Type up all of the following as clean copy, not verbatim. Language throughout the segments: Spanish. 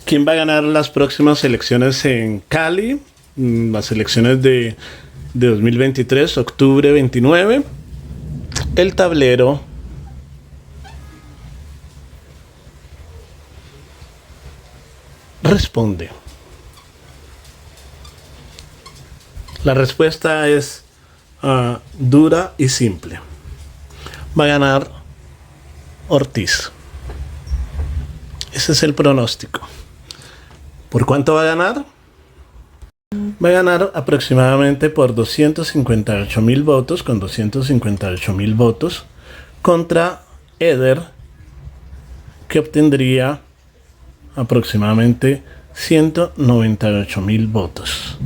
¿Quién va a ganar las próximas elecciones en Cali? Las elecciones de 2023, octubre 29. El tablero responde. La respuesta es dura y simple. Va a ganar Ortiz. Ese es el pronóstico. ¿Por cuánto va a ganar? Va a ganar aproximadamente por 258.000 votos, con 258.000 votos, contra Eder, que obtendría aproximadamente 198.000 votos.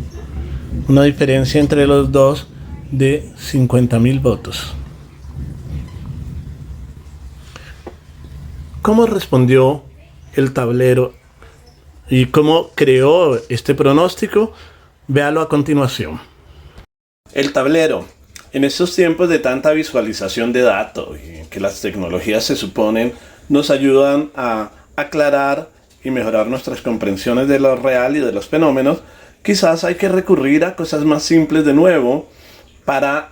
Una diferencia entre los dos de 50.000 votos. ¿Cómo respondió el tablero y cómo creó este pronóstico? Véalo a continuación. El tablero, en estos tiempos de tanta visualización de datos y que las tecnologías se suponen nos ayudan a aclarar y mejorar nuestras comprensiones de lo real y de los fenómenos, quizás hay que recurrir a cosas más simples de nuevo para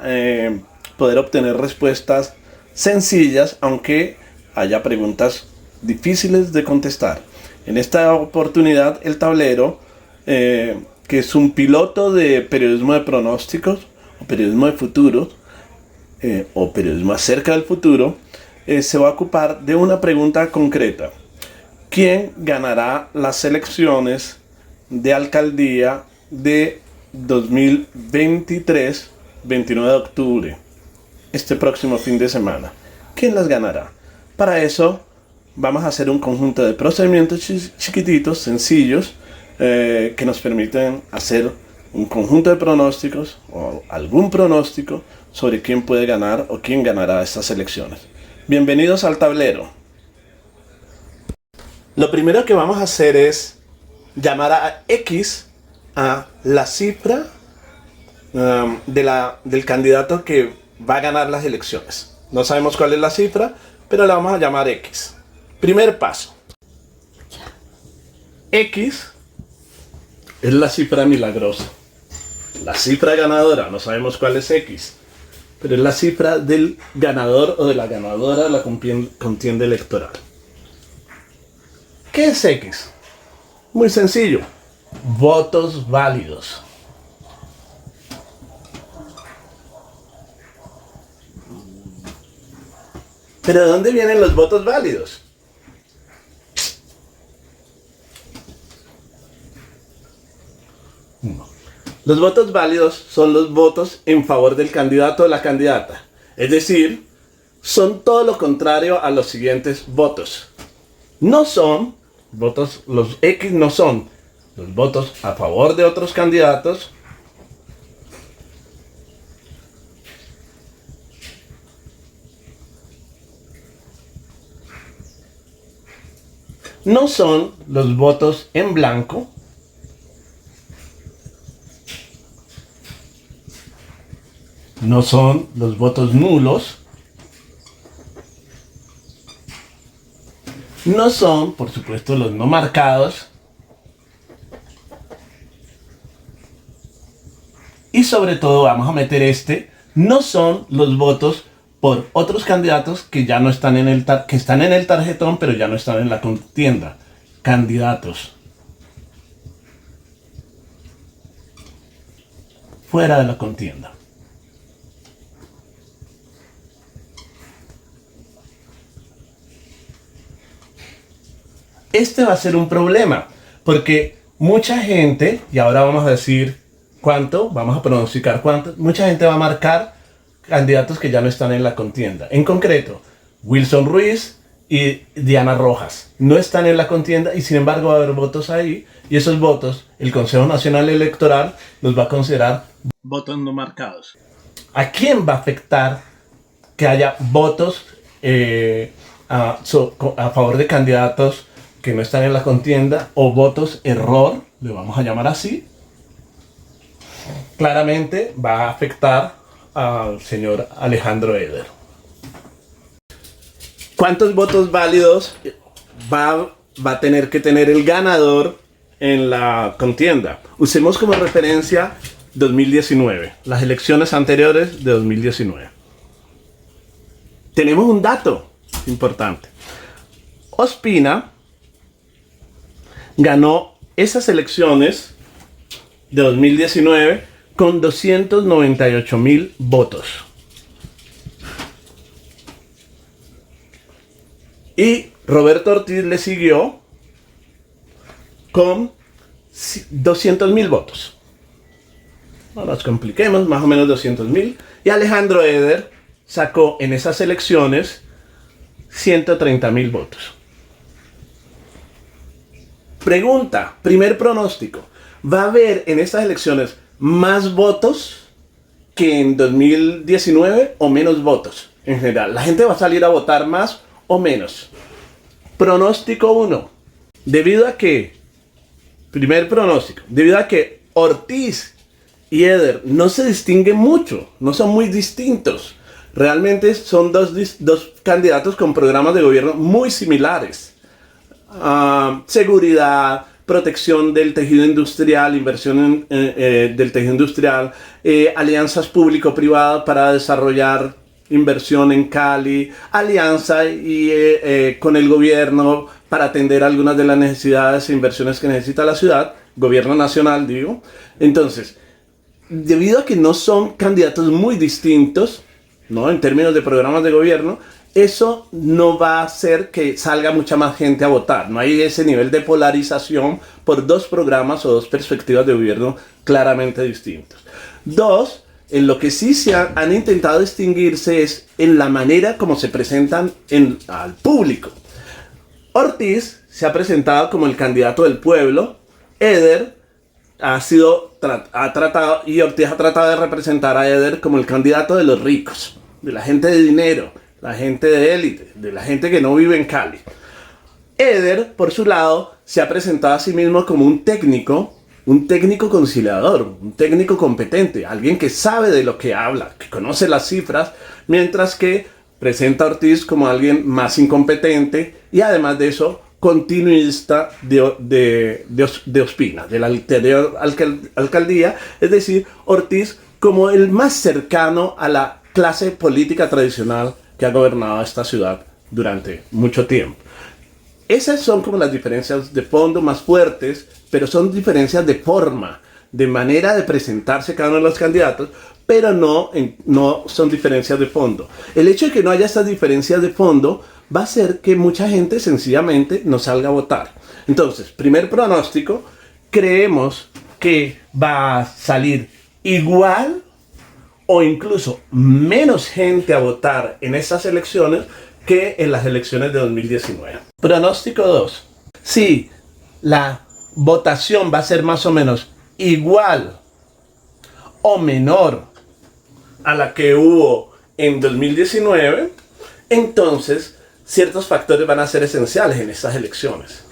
poder obtener respuestas sencillas, aunque haya preguntas difíciles de contestar. En esta oportunidad el tablero, que es un piloto de periodismo de pronósticos o periodismo de futuro o periodismo acerca del futuro, se va a ocupar de una pregunta concreta: ¿quién ganará las elecciones de alcaldía de 2023, 29 de octubre, este próximo fin de semana? ¿Quién las ganará? Para eso vamos a hacer un conjunto de procedimientos chiquititos, sencillos, que nos permiten hacer un conjunto de pronósticos o algún pronóstico sobre quién puede ganar o quién ganará estas elecciones. Bienvenidos al tablero. Lo primero que vamos a hacer es llamar a X a la cifra del candidato que va a ganar las elecciones. No sabemos cuál es la cifra, pero la vamos a llamar X. Primer paso. X es la cifra milagrosa, la cifra ganadora. No sabemos cuál es X, pero es la cifra del ganador o de la ganadora de la contienda electoral. ¿Qué es X? Muy sencillo: votos válidos. ¿Pero de dónde vienen los votos válidos? Los votos válidos son los votos en favor del candidato o la candidata. Es decir, son todo lo contrario a los siguientes votos. No son votos, los X no son los votos a favor de otros candidatos, no son los votos en blanco, no son los votos nulos, no son, por supuesto, los no marcados, y sobre todo vamos a meter no son los votos por otros candidatos que ya no están que están en el tarjetón, pero ya no están en la contienda. Candidatos fuera de la contienda. Este va a ser un problema, porque mucha gente, y ahora vamos a decir cuánto, vamos a pronosticar cuánto, mucha gente va a marcar candidatos que ya no están en la contienda. En concreto, Wilson Ruiz y Diana Rojas no están en la contienda, y sin embargo va a haber votos ahí, y esos votos el Consejo Nacional Electoral los va a considerar votos no marcados. ¿A quién va a afectar que haya votos a favor de candidatos que no están en la contienda, o votos error, le vamos a llamar así? Claramente va a afectar al señor Alejandro Eder. ¿Cuántos votos válidos va va a tener que tener el ganador en la contienda. Usemos como referencia 2019, las elecciones anteriores de 2019. Tenemos un dato importante. Ospina ganó esas elecciones de 2019 con 298,000 votos. Y Roberto Ortiz le siguió con 200,000 votos. No nos compliquemos, más o menos 200,000. Y Alejandro Eder sacó en esas elecciones 130,000 votos. Pregunta, primer pronóstico. ¿Va a haber en estas elecciones más votos que en 2019 o menos votos en general? ¿La gente va a salir a votar más o menos? Pronóstico 1. Debido a que, primer pronóstico, debido a que Ortiz y Eder no se distinguen mucho, no son muy distintos. Realmente son dos candidatos con programas de gobierno muy similares. Seguridad, protección del tejido industrial, inversión del tejido industrial, alianzas público-privadas para desarrollar inversión en Cali, alianza con el gobierno para atender algunas de las necesidades e inversiones que necesita la ciudad, gobierno nacional digo. Entonces, debido a que no son candidatos muy distintos, ¿no?, en términos de programas de gobierno, eso no va a hacer que salga mucha más gente a votar. No hay ese nivel de polarización por dos programas o dos perspectivas de gobierno claramente distintos. Dos, en lo que sí han intentado distinguirse es en la manera como se presentan al público. Ortiz se ha presentado como el candidato del pueblo. Eder y Ortiz ha tratado de representar a Eder como el candidato de los ricos, de la gente de dinero, la gente de élite, de la gente que no vive en Cali. Eder, por su lado, se ha presentado a sí mismo como un técnico conciliador, un técnico competente, alguien que sabe de lo que habla, que conoce las cifras, mientras que presenta a Ortiz como alguien más incompetente y además de eso, continuista de Ospina, de la anterior alcaldía, es decir, Ortiz como el más cercano a la clase política tradicional que ha gobernado esta ciudad durante mucho tiempo. Esas son como las diferencias de fondo más fuertes, pero son diferencias de forma, de manera de presentarse cada uno de los candidatos, pero no son diferencias de fondo. El hecho de que no haya estas diferencias de fondo va a hacer que mucha gente sencillamente no salga a votar. Entonces, primer pronóstico, creemos que va a salir igual o incluso menos gente a votar en estas elecciones que en las elecciones de 2019. Pronóstico 2. Si la votación va a ser más o menos igual o menor a la que hubo en 2019, entonces ciertos factores van a ser esenciales en estas elecciones.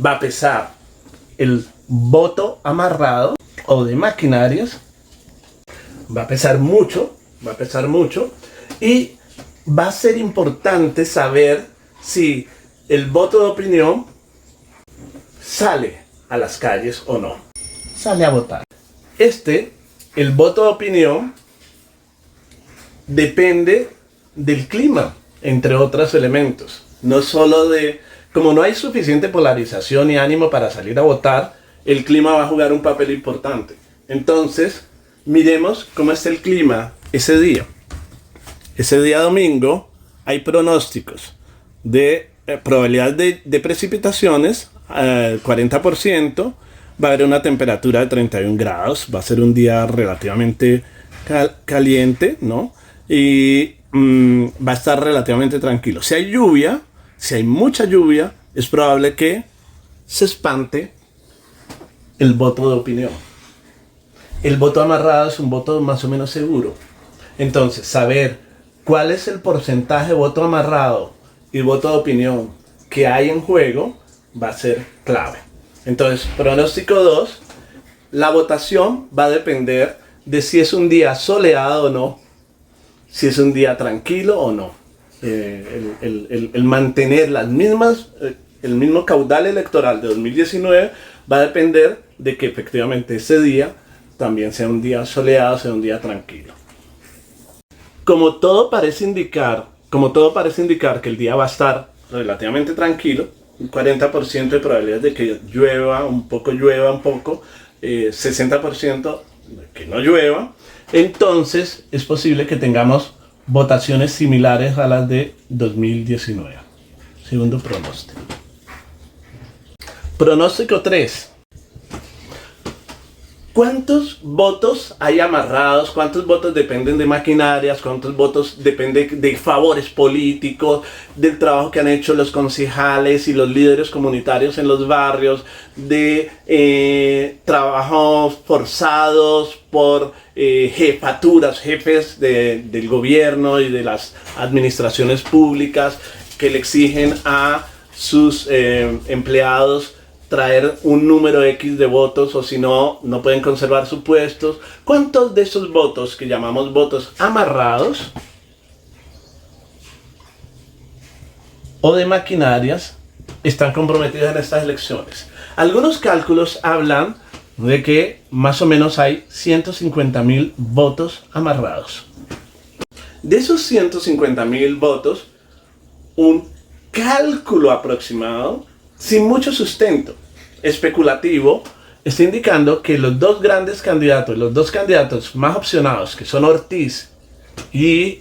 Va a pesar el voto amarrado o de maquinarias, va a pesar mucho y va a ser importante saber si el voto de opinión sale a las calles o no, sale a votar. El voto de opinión depende del clima, entre otros elementos. No solo como no hay suficiente polarización y ánimo para salir a votar, el clima va a jugar un papel importante. Entonces, miremos cómo está el clima ese día. Ese día domingo hay pronósticos de probabilidad de precipitaciones, 40%, va a haber una temperatura de 31 grados, va a ser un día relativamente caliente, ¿no? Y va a estar relativamente tranquilo. Si hay lluvia, si hay mucha lluvia, es probable que se espante el voto de opinión. El voto amarrado es un voto más o menos seguro. Entonces, saber cuál es el porcentaje de voto amarrado y voto de opinión que hay en juego va a ser clave. Entonces, pronóstico 2, la votación va a depender de si es un día soleado o no, si es un día tranquilo o no. El mantener las mismas el mismo caudal electoral de 2019 va a depender de que efectivamente ese día también sea un día soleado, sea un día tranquilo. Como todo parece indicar que el día va a estar relativamente tranquilo, un 40% de probabilidades de que llueva un poco, 60% de que no llueva, entonces es posible que tengamos votaciones similares a las de 2019. Segundo pronóstico. Pronóstico 3. ¿Cuántos votos hay amarrados? ¿Cuántos votos dependen de maquinarias? ¿Cuántos votos dependen de favores políticos? Del trabajo que han hecho los concejales y los líderes comunitarios en los barrios, de trabajos forzados por jefaturas, jefes del gobierno y de las administraciones públicas que le exigen a sus empleados traer un número X de votos, o si no, no pueden conservar sus puestos? ¿Cuántos de esos votos, que llamamos votos amarrados o de maquinarias, están comprometidos en estas elecciones? Algunos cálculos hablan de que más o menos hay 150.000 votos amarrados. De esos 150.000 votos, un cálculo aproximado, sin mucho sustento, especulativo, está indicando que los dos candidatos más opcionados, que son Ortiz y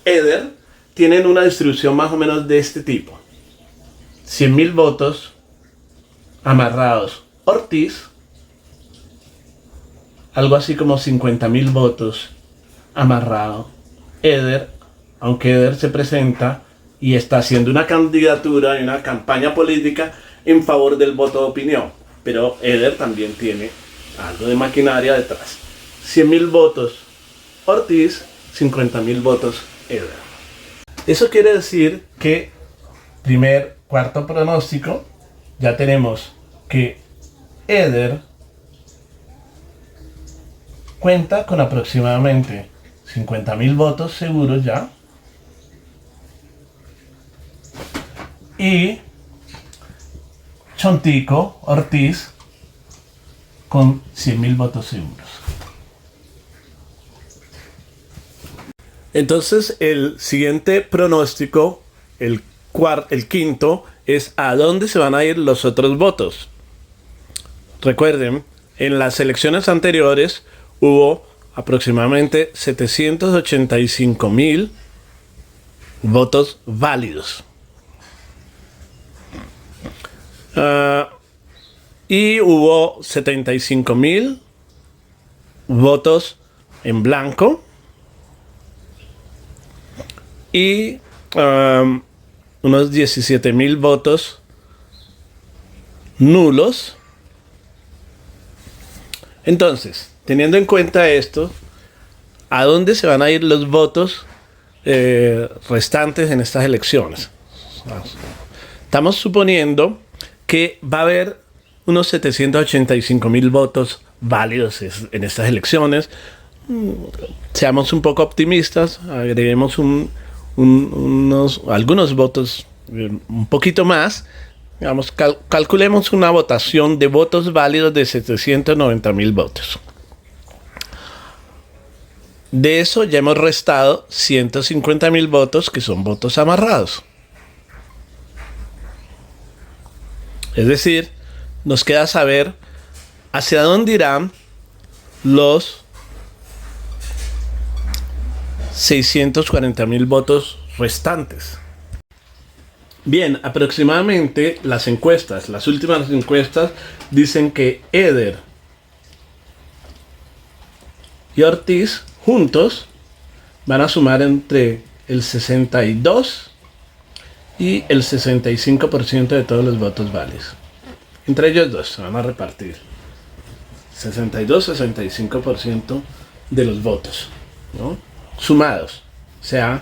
Eder, tienen una distribución más o menos de este tipo: 100.000 votos amarrados Ortiz, algo así como 50.000 votos amarrado Eder, aunque Eder se presenta y está haciendo una candidatura y una campaña política en favor del voto de opinión, pero Eder también tiene algo de maquinaria detrás. 100.000 votos Ortiz, 50.000 votos Eder. Eso quiere decir que cuarto pronóstico, ya tenemos que Eder cuenta con aproximadamente 50.000 votos seguros ya, y Chontico Ortiz con 100.000 votos seguros. Entonces el siguiente pronóstico, el quinto, es a dónde se van a ir los otros votos. Recuerden, en las elecciones anteriores hubo aproximadamente 785.000 votos válidos. Y hubo 75.000 votos en blanco y unos 17.000 votos nulos. Entonces, teniendo en cuenta esto, ¿a dónde se van a ir los votos restantes en estas elecciones? Estamos suponiendo que va a haber unos 785.000 votos válidos en estas elecciones. Seamos un poco optimistas, agreguemos algunos votos un poquito más. Digamos, calculemos una votación de votos válidos de 790.000 votos. De eso ya hemos restado 150.000 votos que son votos amarrados. Es decir, nos queda saber hacia dónde irán los 640.000 votos restantes. Bien, aproximadamente las últimas encuestas dicen que Eder y Ortiz juntos van a sumar entre el 62 y el 65% de todos los votos válidos. Entre ellos dos se van a repartir 62-65% de los votos, ¿no? Sumados, o sea,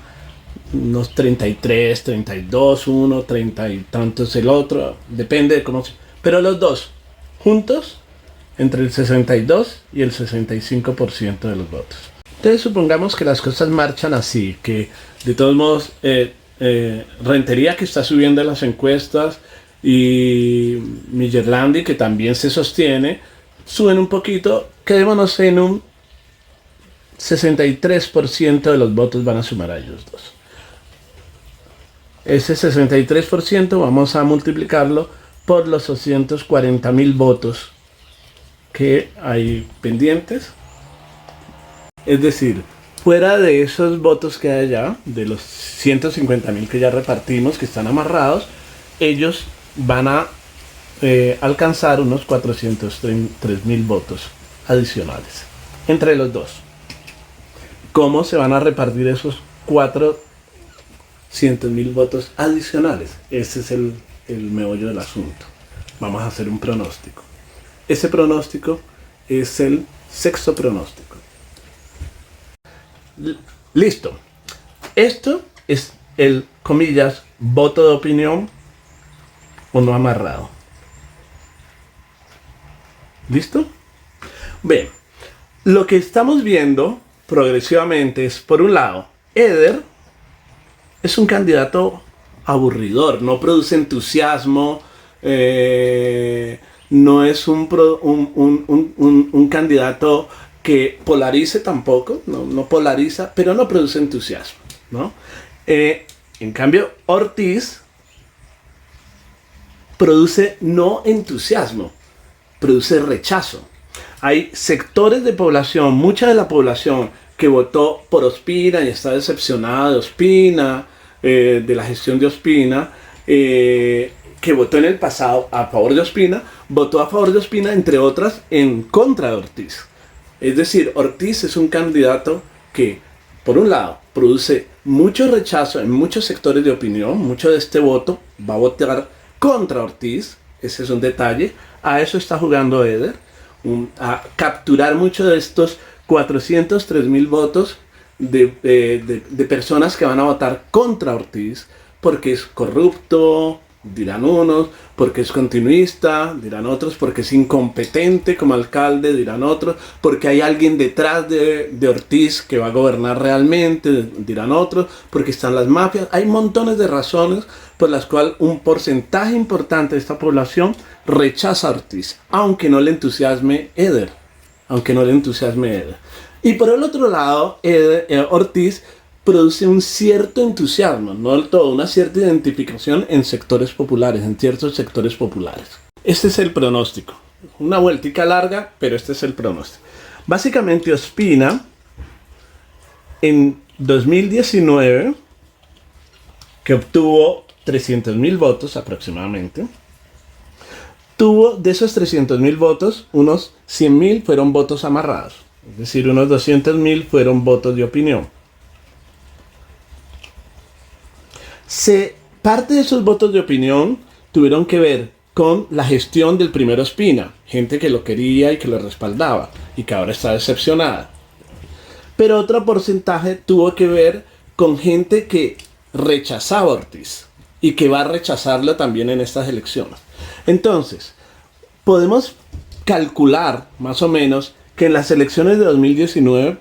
unos 33, 32, uno, 30 y tantos el otro, depende de cómo se... Pero los dos, juntos, entre el 62 y el 65% de los votos. Entonces supongamos que las cosas marchan así, que de todos modos Rentería, que está subiendo en las encuestas, y Millerlandi, que también se sostiene, suben un poquito. Quedémonos en un 63% de los votos van a sumar a ellos dos. Ese 63% vamos a multiplicarlo por los 240.000 votos que hay pendientes. Es decir, fuera de esos votos que hay allá, de los 150.000 que ya repartimos, que están amarrados, ellos van a alcanzar unos 403.000 votos adicionales entre los dos. ¿Cómo se van a repartir esos 400.000 votos adicionales? Ese es el meollo del asunto. Vamos a hacer un pronóstico. Ese pronóstico es el sexto pronóstico. Listo. Esto es el, comillas, voto de opinión o no amarrado. ¿Listo? Bien, lo que estamos viendo progresivamente es, por un lado, Eder es un candidato aburridor, no produce entusiasmo, no es un candidato que polarice tampoco, no polariza, pero no produce entusiasmo, ¿no? En cambio, Ortiz produce no entusiasmo, produce rechazo. Hay sectores de población, mucha de la población que votó por Ospina y está decepcionada de Ospina, de la gestión de Ospina, que votó en el pasado a favor de Ospina, votó a favor de Ospina, entre otras, en contra de Ortiz. Es decir, Ortiz es un candidato que, por un lado, produce mucho rechazo en muchos sectores de opinión. Mucho de este voto va a votar contra Ortiz. Ese es un detalle. A eso está jugando Eder, a capturar muchos de estos 403.000 votos de personas que van a votar contra Ortiz, porque es corrupto, dirán unos, porque es continuista, dirán otros, porque es incompetente como alcalde, dirán otros, porque hay alguien detrás de Ortiz que va a gobernar realmente, dirán otros, porque están las mafias. Hay montones de razones por las cuales un porcentaje importante de esta población rechaza a Ortiz, aunque no le entusiasme Eder. Y por el otro lado, Ortiz produce un cierto entusiasmo, no del todo, una cierta identificación en sectores populares, en ciertos sectores populares. Este es el pronóstico. Una vueltica larga, pero este es el pronóstico. Básicamente, Ospina, en 2019, que obtuvo 300.000 votos aproximadamente, tuvo de esos 300.000 votos, unos 100.000 fueron votos amarrados. Es decir, unos 200.000 fueron votos de opinión. Parte de esos votos de opinión tuvieron que ver con la gestión del primer Ospina, gente que lo quería y que lo respaldaba y que ahora está decepcionada. Pero otro porcentaje tuvo que ver con gente que rechazaba a Ortiz y que va a rechazarlo también en estas elecciones. Entonces, podemos calcular más o menos que en las elecciones de 2019,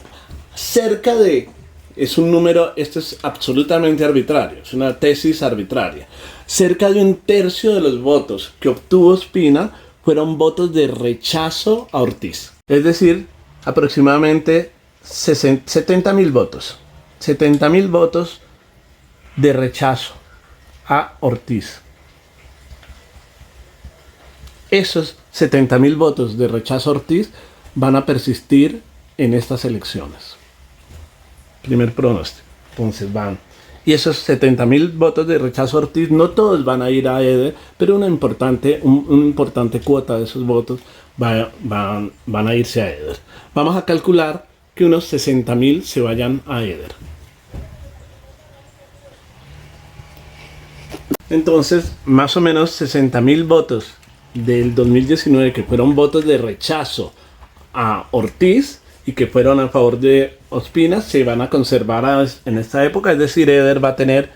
cerca de... Es un número, esto es absolutamente arbitrario, es una tesis arbitraria. Cerca de un tercio de los votos que obtuvo Ospina fueron votos de rechazo a Ortiz. Es decir, aproximadamente 70.000 votos. 70.000 votos de rechazo a Ortiz. Esos 70.000 votos de rechazo a Ortiz van a persistir en estas elecciones. Primer pronóstico. Entonces van. Y esos 70.000 votos de rechazo a Ortiz, no todos van a ir a Eder, pero una importante cuota de esos votos van a irse a Eder. Vamos a calcular que unos 60.000 se vayan a Eder. Entonces, más o menos 60.000 votos del 2019 que fueron votos de rechazo a Ortiz y que fueron a favor de Ospina se van a conservar en esta época. Es decir, Eder va a tener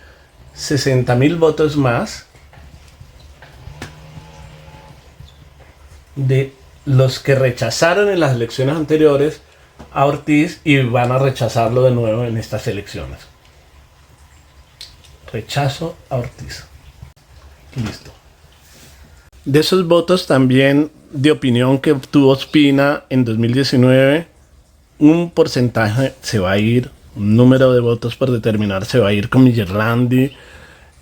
60.000 votos más de los que rechazaron en las elecciones anteriores a Ortiz y van a rechazarlo de nuevo en estas elecciones. rechazo a Ortiz. Listo. De esos votos también de opinión que obtuvo Ospina en 2019, un porcentaje se va a ir, un número de votos por determinar se va a ir con Migerlandi,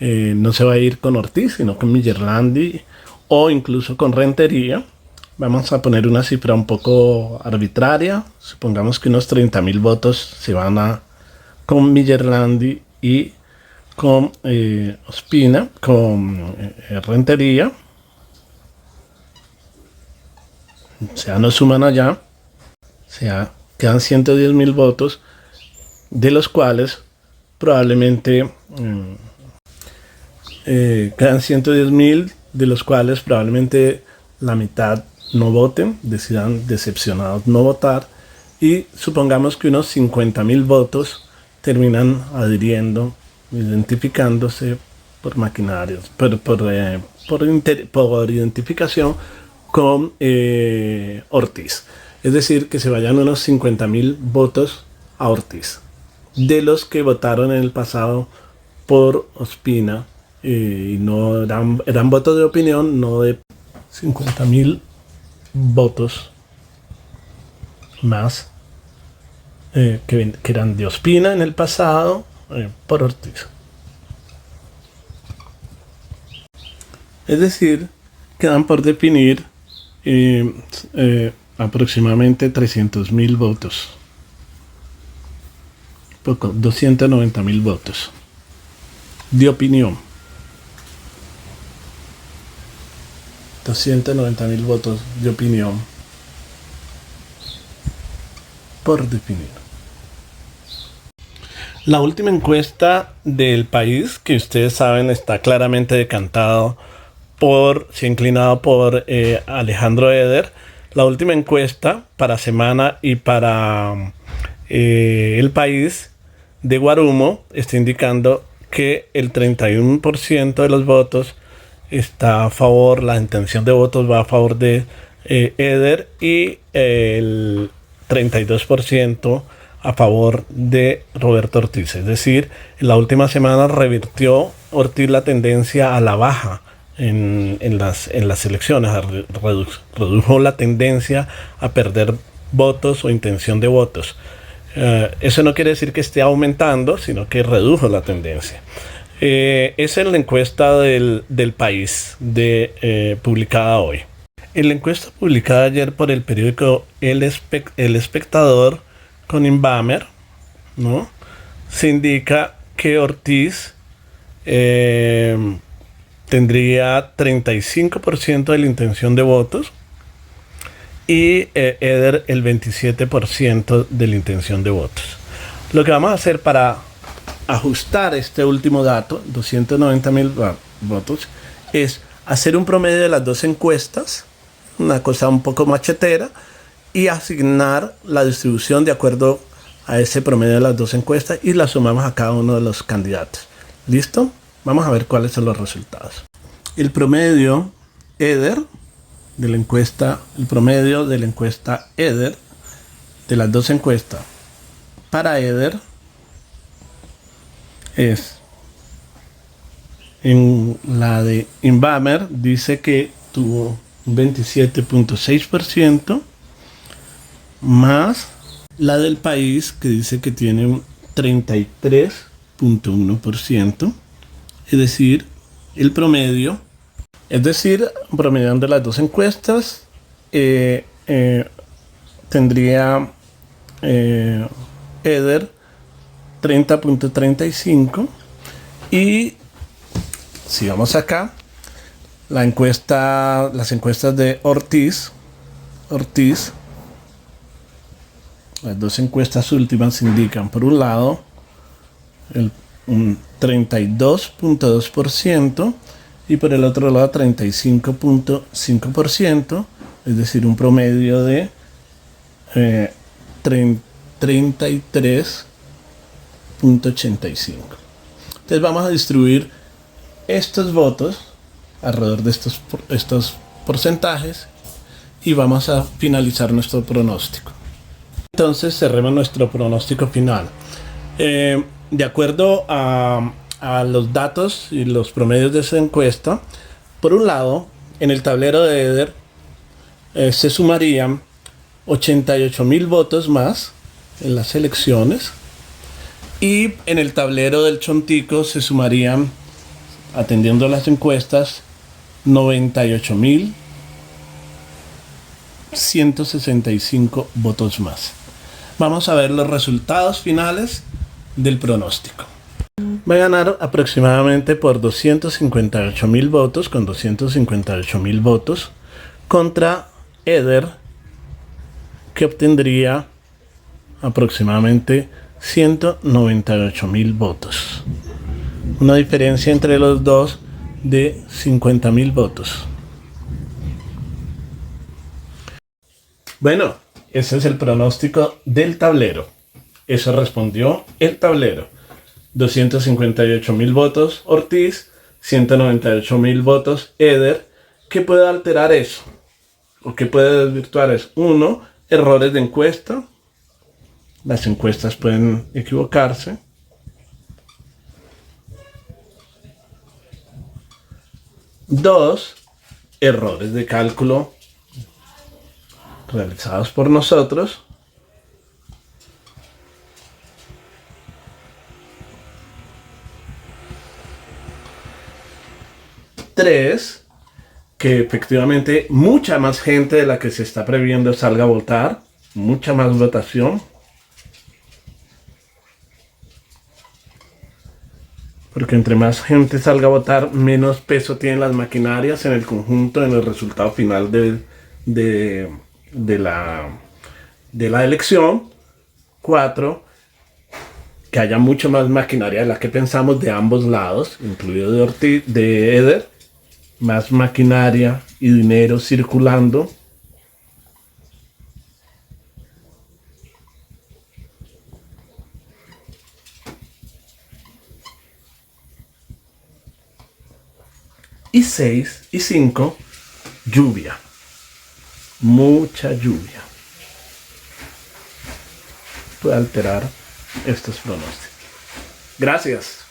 no se va a ir con Ortiz, sino con Migerlandi o incluso con Rentería. Vamos a poner una cifra un poco arbitraria, supongamos que unos 30.000 votos se van a con Migerlandi y con Ospina, con Rentería. O sea, no suman allá, o sea, quedan 110.000 votos, de los cuales probablemente quedan 110.000, de los cuales probablemente la mitad no voten, decidan decepcionados no votar, y supongamos que unos 50.000 votos terminan adhiriendo, identificándose por maquinarios, por identificación con Ortiz. Es decir, que se vayan unos 50.000 votos a Ortiz, de los que votaron en el pasado por Ospina, y no eran votos de opinión, no de 50.000 votos más que eran de Ospina en el pasado por Ortiz. Es decir, quedan por definir aproximadamente 300.000 votos, poco, 290.000 votos de opinión, 290.000 votos de opinión por definir. La última encuesta del país, que ustedes saben está claramente decantado se ha inclinado por Alejandro Eder. La última encuesta para Semana y para el país de Guarumo está indicando que el 31% de los votos está a favor, la intención de votos va a favor de Eder, y el 32% a favor de Roberto Ortiz. Es decir, en la última semana revirtió Ortiz la tendencia a la baja en las elecciones, redujo la tendencia a perder votos o intención de votos. Eso no quiere decir que esté aumentando, sino que redujo la tendencia. Esa es la encuesta del país publicada hoy. En la encuesta publicada ayer por el periódico El Espectador con Inbamer, ¿no?, se indica que Ortiz tendría 35% de la intención de votos y Eder el 27% de la intención de votos. Lo que vamos a hacer para ajustar este último dato, 290.000 votos, es hacer un promedio de las dos encuestas, una cosa un poco machetera, y asignar la distribución de acuerdo a ese promedio de las dos encuestas y la sumamos a cada uno de los candidatos. ¿Listo? Vamos a ver cuáles son los resultados. El promedio Eder de la encuesta, Eder de las dos encuestas para Eder es, en la de Inbamer dice que tuvo un 27.6%, más la del país que dice que tiene un 33.1%, es decir, el promedio, promediando las dos encuestas, tendría Eder 30.35, y si vamos acá, las encuestas de Ortiz, las dos encuestas últimas indican, por un lado, un 32.2% y por el otro lado 35.5%, es decir, un promedio de 33.85. Entonces vamos a distribuir estos votos alrededor de estos porcentajes y vamos a finalizar nuestro pronóstico. Entonces cerremos nuestro pronóstico final. De acuerdo a a los datos y los promedios de esa encuesta, por un lado, en el tablero de Eder se sumarían 88.000 votos más en las elecciones, y en el tablero del Chontico se sumarían, atendiendo las encuestas, 98.165 votos más. Vamos a ver los resultados finales del pronóstico. Va a ganar aproximadamente por 258.000 votos, con 258.000 votos, contra Eder, que obtendría aproximadamente 198.000 votos. Una diferencia entre los dos de 50.000 votos. Bueno, ese es el pronóstico del tablero. Eso respondió el tablero. 258.000 votos Ortiz, 198.000 votos Eder. ¿Qué puede alterar eso? ¿O qué puede desvirtuar eso? 1. Errores de encuesta. Las encuestas pueden equivocarse. 2. Errores de cálculo realizados por nosotros. 3. Que efectivamente mucha más gente de la que se está previendo salga a votar. Mucha más votación. Porque entre más gente salga a votar, menos peso tienen las maquinarias en el conjunto, en el resultado final de la elección. 4. Que haya mucho más maquinaria de la que pensamos de ambos lados, incluido de Ortiz, de Eder. Más maquinaria y dinero circulando. Y 6 y 5, lluvia. Mucha lluvia. Puede alterar estos pronósticos. Gracias.